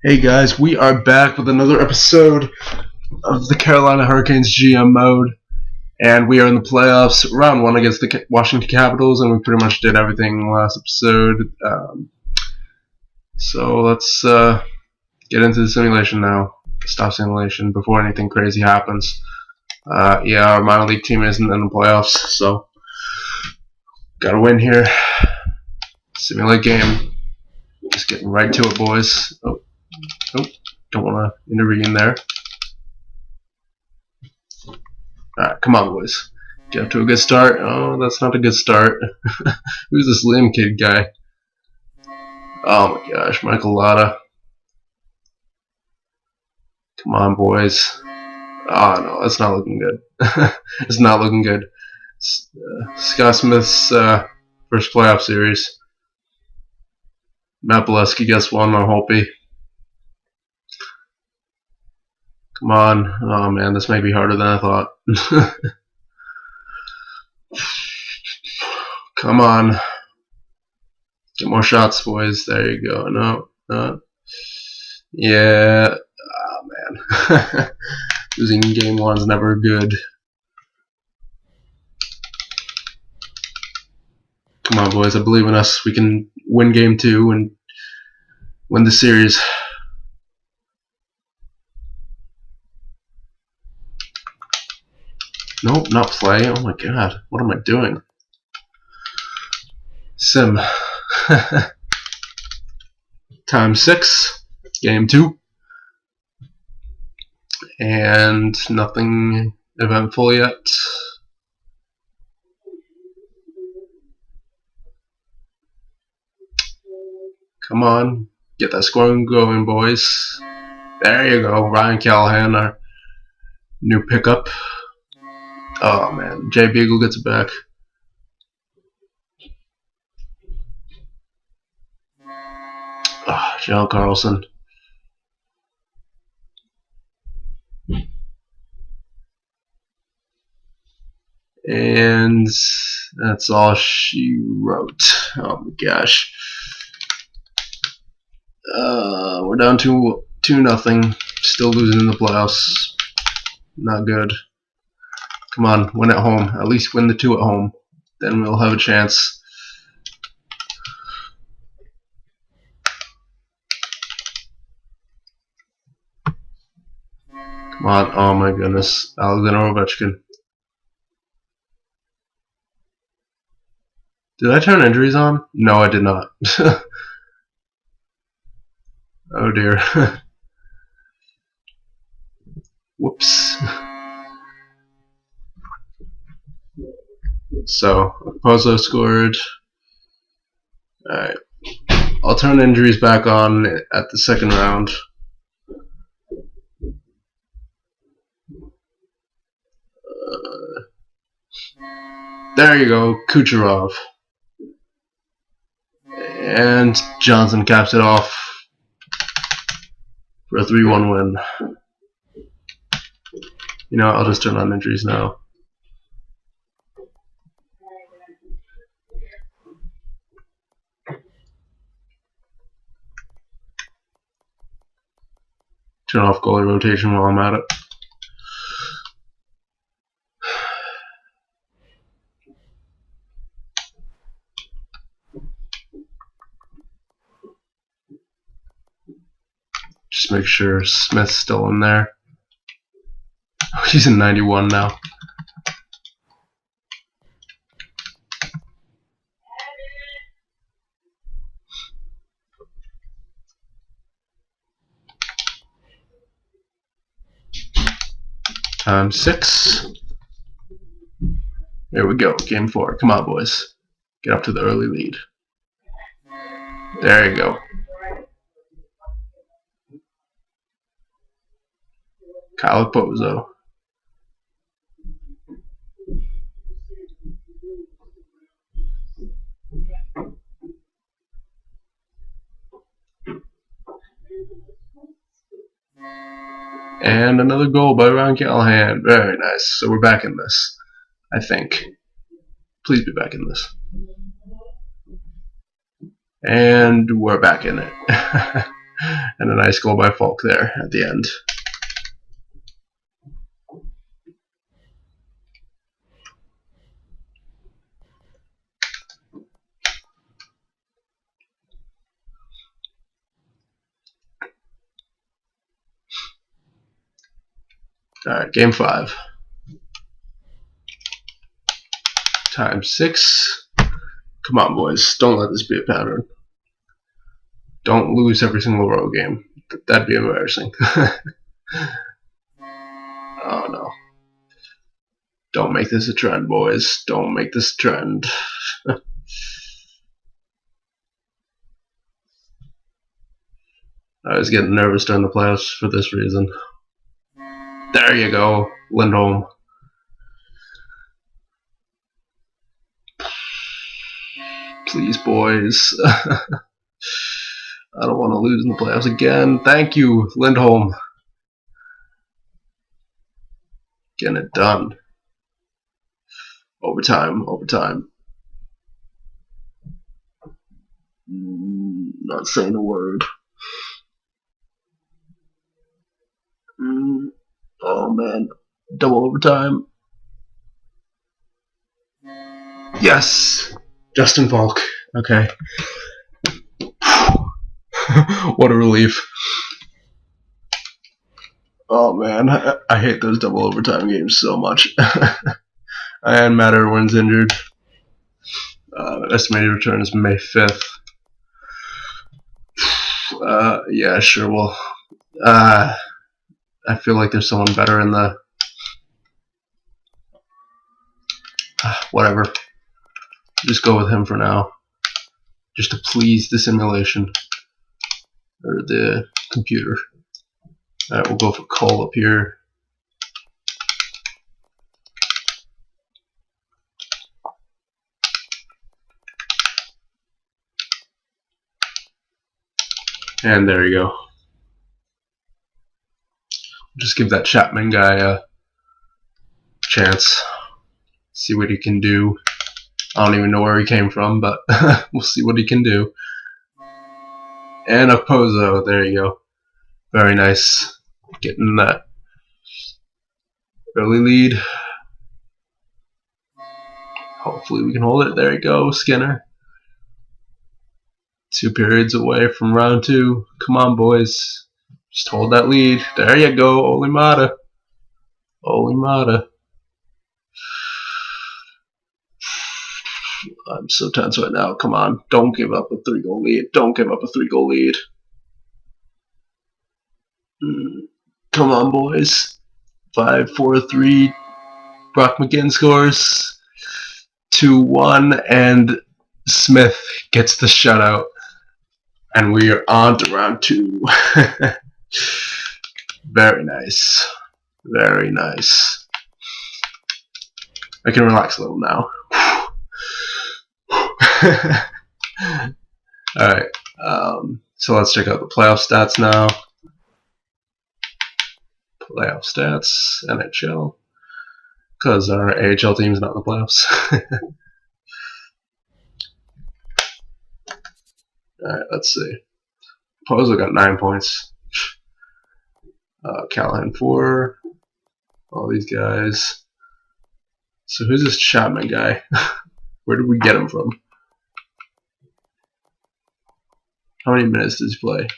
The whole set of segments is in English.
Hey guys, we are back with another episode of the Carolina Hurricanes GM mode, and we are in the playoffs, round one against the Washington Capitals, and we pretty much did everything in the last episode. So let's get into the simulation now. Stop simulation before anything crazy happens. Yeah, our minor league team isn't in the playoffs, so gotta win here. Simulate game. Just getting right to it, boys. Oh, don't want to intervene there. Alright, come on, boys. Get up to a good start. Oh, that's not a good start. Who's this Liam kid guy? Oh my gosh, Michael Latta. Come on, boys. Oh no, that's not looking good. It's not looking good. Scott Smith's first playoff series. Matt Bolesky gets one on Holtby. Come on. Oh man, this may be harder than I thought. Come on. Get more shots, boys. There you go. No. Yeah. Oh man. Losing game one's never good. Come on, boys. I believe in us. We can win game two and win the series. Nope, not play. Oh my god. What am I doing? Sim. Time 6. Game 2. And nothing eventful yet. Come on. Get that scoring going, boys. There you go. Ryan Callahan, our new pickup. Oh man, Jay Beagle gets it back. John Carlson. And that's all she wrote. Oh my gosh. We're down to 2-0. Still losing in the playoffs. Not good. Come on, win at home. At least win the 2 at home. Then we'll have a chance. Come on. Oh my goodness. Alexander Ovechkin. Did I turn injuries on? No, I did not. Oh dear. Whoops. So, Pozo scored. Alright. I'll turn injuries back on at the second round. There you go, Kucherov. And Johnson caps it off for a 3-1 win. You know, I'll just turn on injuries now. Turn off goalie rotation while I'm at it. Just make sure Smith's still in there. Oh, he's in 91 now. Time 6. There we go. Game 4. Come on, boys. Get up to the early lead. There you go. Kyle Pozo. And another goal by Ryan Callahan. Very nice. So we're back in this, I think. Please be back in this. And we're back in it. And a nice goal by Falk there at the end. Alright, game 5. Times 6. Come on, boys. Don't let this be a pattern. Don't lose every single road game. That'd be embarrassing. Oh no. Don't make this a trend, boys. Don't make this a trend. I was getting nervous during the playoffs for this reason. There you go, Lindholm. Please, boys. I don't want to lose in the playoffs again. Thank you, Lindholm. Getting it done. Overtime, overtime. Not saying a word. Oh man, double overtime. Yes, Justin Falk. Okay. What a relief. Oh man, I hate those double overtime games so much. And Matt Irwin's injured. Estimated return is May 5th. Yeah, sure. Well, I feel like there's someone better in the. Whatever. Just go with him for now. Just to please the simulation. Or the computer. Alright, we'll go for Cole up here. And there you go. Just give that Chapman guy a chance. See what he can do. I don't even know where he came from, but we'll see what he can do. And a Pozo, there you go. Very nice. Getting that early lead. Hopefully we can hold it. There you go, Skinner. 2 periods away from round 2. Come on, boys. Just hold that lead. There you go, Olimata. Olimata. I'm so tense right now. Come on. Don't give up a 3-goal lead. Don't give up a 3-goal lead. Come on, boys. 5-4-3. Brock McGinn scores. 2-1. And Smith gets the shutout. And we are on to round 2. Very nice. Very nice. I can relax a little now. Alright. So let's check out the playoff stats now. Playoff stats, NHL. Because our AHL team's not in the playoffs. Alright, let's see. Pozo got 9 points. Callahan 4. All these guys. So who's this Chapman guy? Where did we get him from? How many minutes did he play?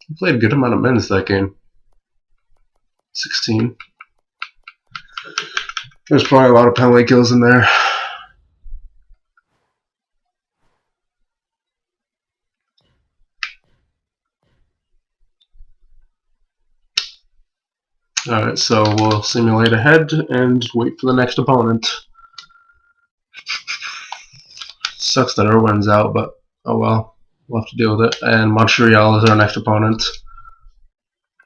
He played a good amount of minutes that game. 16. There's probably a lot of penalty kills in there. Alright, so we'll simulate ahead and wait for the next opponent. Sucks that Irwin's out, but oh well. We'll have to deal with it. And Montreal is our next opponent.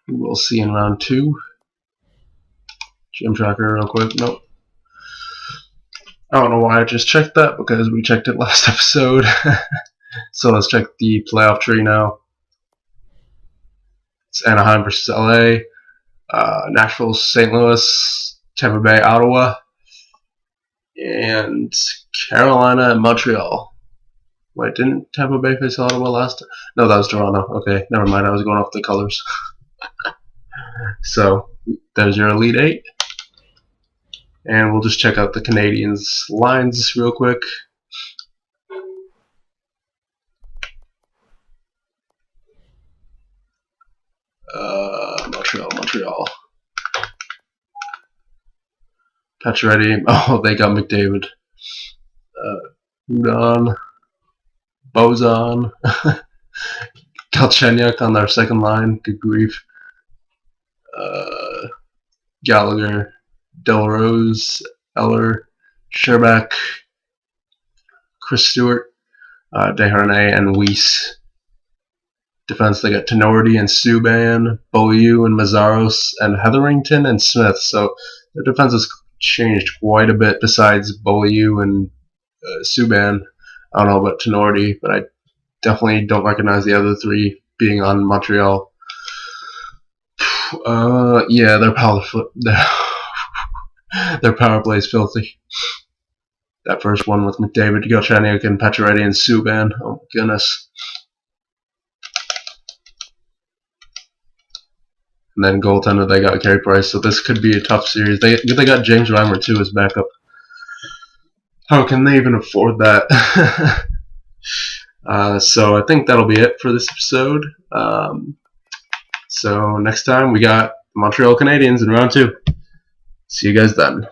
We'll see in round 2. Gym tracker real quick. Nope. I don't know why I just checked that, because we checked it last episode. So let's check the playoff tree now. It's Anaheim versus LA. Nashville, St. Louis, Tampa Bay, Ottawa, and Carolina and Montreal. Wait, didn't Tampa Bay face Ottawa last time? No, that was Toronto. Okay, never mind. I was going off the colors. So, there's your Elite 8. And we'll just check out the Canadiens lines real quick. Montreal. Pacioretty. Oh, they got McDavid. Udon. Bozon. Galchenyuk on their second line. Good grief. Gallagher. Delrose. Eller. Sherbak. Chris Stewart. Desharnais and Weiss. Defense, they got Tenorti and Subban, Beaulieu and Mazzaros, and Hetherington and Smith. So their defense has changed quite a bit besides Beaulieu and Subban. I don't know about Tenorti, but I definitely don't recognize the other three being on Montreal. Yeah, their power play is filthy. That first one with McDavid, Galchenyuk, and Pacioretty and Subban. Oh my goodness. And then goaltender, they got Carey Price, so this could be a tough series. They got James Reimer too as backup. How can they even afford that? So I think that'll be it for this episode. So next time we got Montreal Canadiens in round 2. See you guys then.